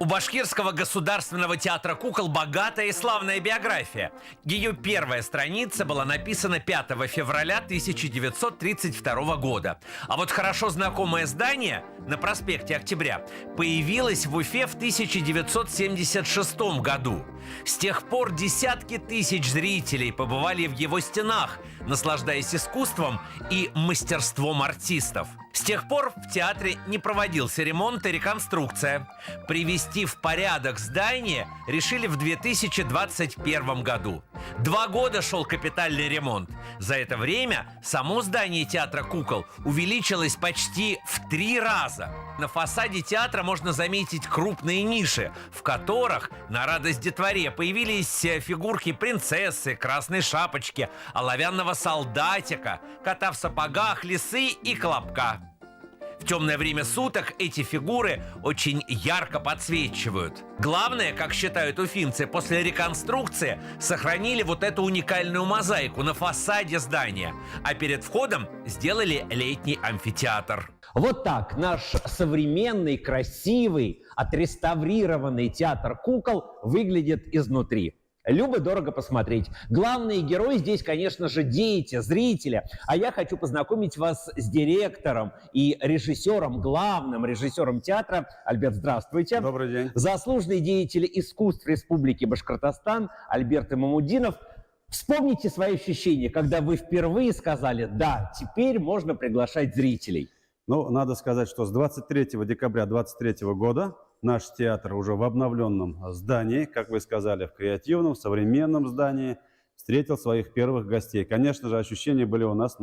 У Башкирского государственного театра кукол богатая и славная биография. Ее первая страница была написана 5 февраля 1932 года. А вот хорошо знакомое здание на проспекте Октября появилось в Уфе в 1976 году. С тех пор десятки тысяч зрителей побывали в его стенах, наслаждаясь искусством и мастерством артистов. С тех пор в театре не проводился ремонт и реконструкция. Привести в порядок здание решили в 2021 году. 2 года шел капитальный ремонт. За это время само здание театра кукол увеличилось почти в 3 раза. На фасаде театра можно заметить крупные ниши, в которых на радость детворе появились фигурки принцессы, красной шапочки, оловянного солдатика, кота в сапогах, лисы и колобка. В темное время суток эти фигуры очень ярко подсвечивают. Главное, как считают уфимцы, после реконструкции сохранили вот эту уникальную мозаику на фасаде здания, а перед входом сделали летний амфитеатр. Вот так наш современный, красивый, отреставрированный театр кукол выглядит изнутри. Любо-дорого посмотреть. Главные герои здесь, конечно же, дети, зрители. А я хочу познакомить вас с директором и режиссером, главным режиссером театра. Альберт, здравствуйте. Добрый день. Заслуженный деятель искусств Республики Башкортостан Альберт Имамудинов. Вспомните свои ощущения, когда вы впервые сказали: да, теперь можно приглашать зрителей. Ну, надо сказать, что с 23 декабря 2023 года наш театр уже в обновленном здании, как вы сказали, в креативном, современном здании, встретил своих первых гостей. Конечно же, ощущения были у нас,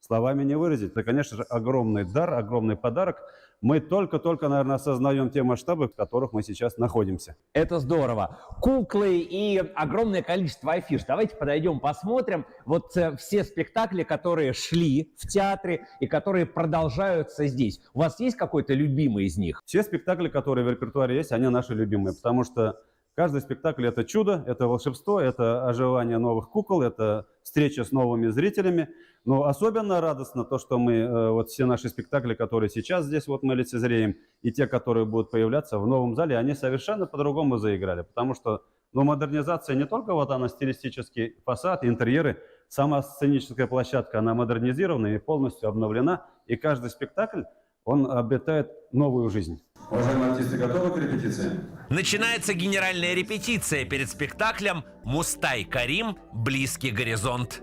словами не выразить. Это, конечно же, огромный дар, огромный подарок. Мы только-только, наверное, осознаем те масштабы, в которых мы сейчас находимся. Это здорово. Куклы и огромное количество афиш. Давайте подойдем, посмотрим. Вот все спектакли, которые шли в театре и которые продолжаются здесь. У вас есть какой-то любимый из них? Все спектакли, которые в репертуаре есть, они наши любимые, потому что каждый спектакль – это чудо, это волшебство, это оживание новых кукол, это встреча с новыми зрителями. Но особенно радостно то, что мы, вот все наши спектакли, которые сейчас здесь вот мы лицезреем, и те, которые будут появляться в новом зале, они совершенно по-другому заиграли. Потому что модернизация не только вот она стилистический фасад, интерьеры, сама сценическая площадка, она модернизирована и полностью обновлена. И каждый спектакль, он обретает новую жизнь. Уважаемые артисты, готовы к репетиции? Начинается генеральная репетиция перед спектаклем «Мустай Карим. Близкий горизонт».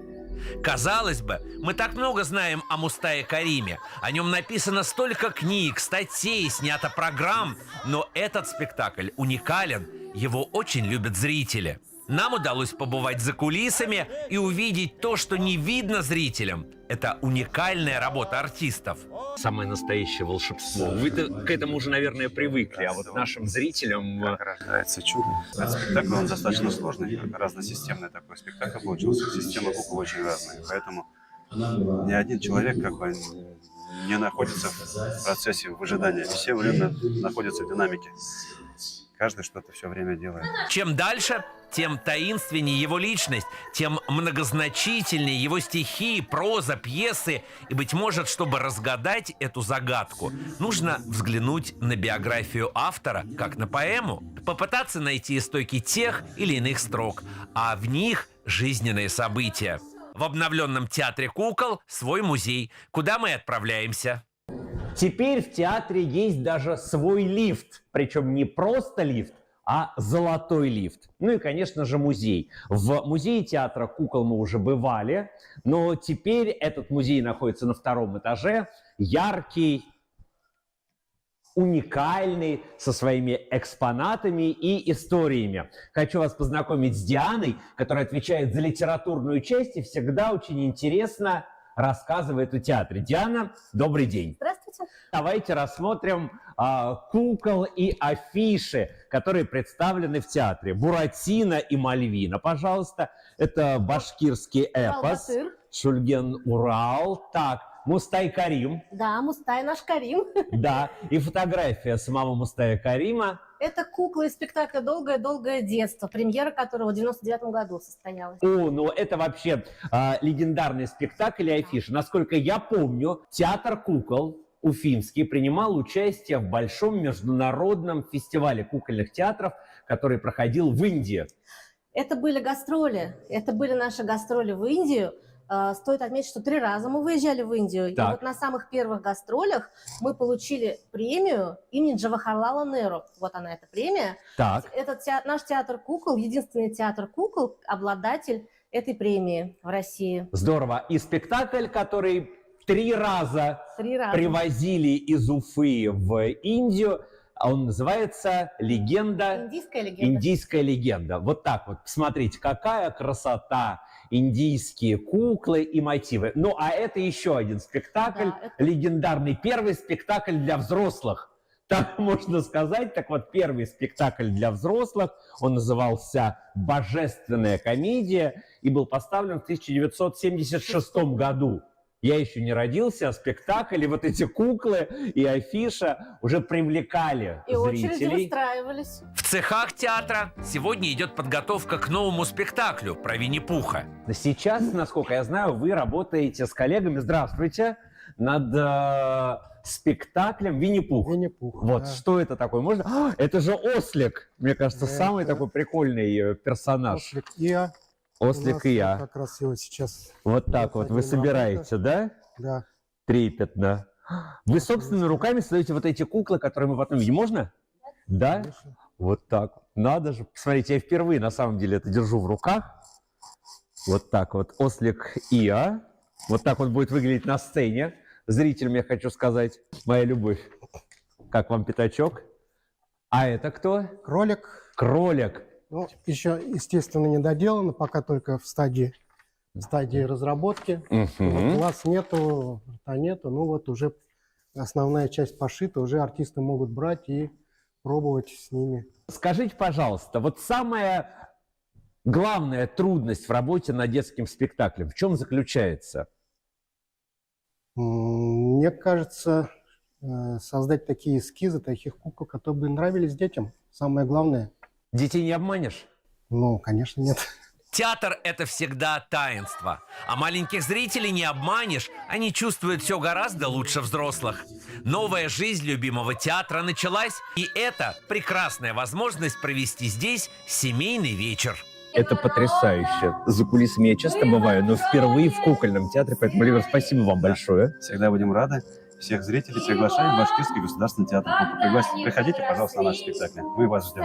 Казалось бы, мы так много знаем о Мустае Кариме. О нем написано столько книг, статей, снято программ. Но этот спектакль уникален. Его очень любят зрители. Нам удалось побывать за кулисами и увидеть то, что не видно зрителям. Это уникальная работа артистов. Самое настоящее волшебство. Вы к этому уже, наверное, привыкли, а вот нашим зрителям... Как рождается чудо. Этот спектакль, он достаточно сложный, разносистемный такой спектакль получился. Система кукол очень разная, поэтому ни один человек как бы не находится в процессе выжидания. Все время находятся в динамике. Каждый что-то все время делает. Чем дальше, тем таинственнее его личность, тем многозначительнее его стихи, проза, пьесы. И, быть может, чтобы разгадать эту загадку, нужно взглянуть на биографию автора, как на поэму, попытаться найти истоки тех или иных строк, а в них жизненные события. В обновленном театре кукол свой музей, куда мы отправляемся. Теперь в театре есть даже свой лифт. Причем не просто лифт, а золотой лифт. Ну и, конечно же, музей. В музее театра кукол мы уже бывали, но теперь этот музей находится на 2-м этаже. Яркий, уникальный, со своими экспонатами и историями. Хочу вас познакомить с Дианой, которая отвечает за литературную часть и всегда очень интересно рассказывает о театре. Диана, добрый день. Здравствуйте. Давайте рассмотрим кукол и афиши, которые представлены в театре. Буратино и Мальвина, пожалуйста. Это башкирский эпос. Шульген-Урал. Так, Мустай Карим. Да, Мустай наш Карим. Да, и фотография самого Мустая Карима. Это кукла из спектакля «Долгое-долгое детство», премьера которого в 99 году состоялась. Ну это вообще легендарный спектакль и афиша. Насколько я помню, театр кукол Уфимский принимал участие в большом международном фестивале кукольных театров, который проходил в Индии. Это были гастроли, это были наши гастроли в Индию. Стоит отметить, что 3 раза мы выезжали в Индию. Так. И вот на самых первых гастролях мы получили премию имени Джавахарлала Неру. Вот она, эта премия. Так. Наш театр кукол, единственный театр кукол, обладатель этой премии в России. Здорово. И спектакль, который 3 раза 3 раза. привозили из Уфы в Индию, он называется «Легенда». Индийская легенда. Индийская легенда. Вот так вот. Посмотрите, какая красота. Индийские куклы и мотивы. Ну, а это еще один спектакль, Да, это- легендарный. Первый спектакль для взрослых. Так можно сказать. Так вот, первый спектакль для взрослых, он назывался «Божественная комедия» и был поставлен в 1976 году. Я еще не родился, а спектакль, и вот эти куклы и афиша уже привлекали И очереди зрителей. выстраивались. В цехах театра сегодня идет подготовка к новому спектаклю про Винни-Пуха. Сейчас, насколько я знаю, вы работаете с коллегами, здравствуйте, над спектаклем «Винни-Пух». Винни-Пух. Вот, да. что это такое? Можно? Это же Ослик, мне кажется, Это самый такой прикольный персонаж. Ослик Иа. Ослик У нас и я. Как раз его сейчас, Вот так вот вы один собираете, да? да. Трепетно. Вы собственными руками создаете вот эти куклы, которые мы потом видим. Можно? Да? Конечно. Вот так. Надо же. Посмотрите, я впервые на самом деле это держу в руках. Вот так вот. Ослик Иа. Вот так он будет выглядеть на сцене. Зрителям я хочу сказать, моя любовь. Как вам пятачок? А это кто? Кролик. Кролик. Ну, еще, естественно, не доделано, пока только в стадии разработки. Мгм. Вот глаз нету, рта нету. Ну вот уже основная часть пошита, уже артисты могут брать и пробовать с ними. Скажите, пожалуйста, вот самая главная трудность в работе над детским спектаклем в чем заключается? Мне кажется, создать такие эскизы, таких кукол, которые бы нравились детям. Самое главное. Детей не обманешь? Ну, конечно, нет. Театр – это всегда таинство. А маленьких зрителей не обманешь, они чувствуют все гораздо лучше взрослых. Новая жизнь любимого театра началась, и это прекрасная возможность провести здесь семейный вечер. Это потрясающе. За кулисами я часто бываю, но впервые в кукольном театре, поэтому, Оливер, спасибо вам большое. Всегда будем рады. Всех зрителей приглашаем в Башкирский государственный театр. Приходите, пожалуйста, на наши спектакли. Мы вас ждем.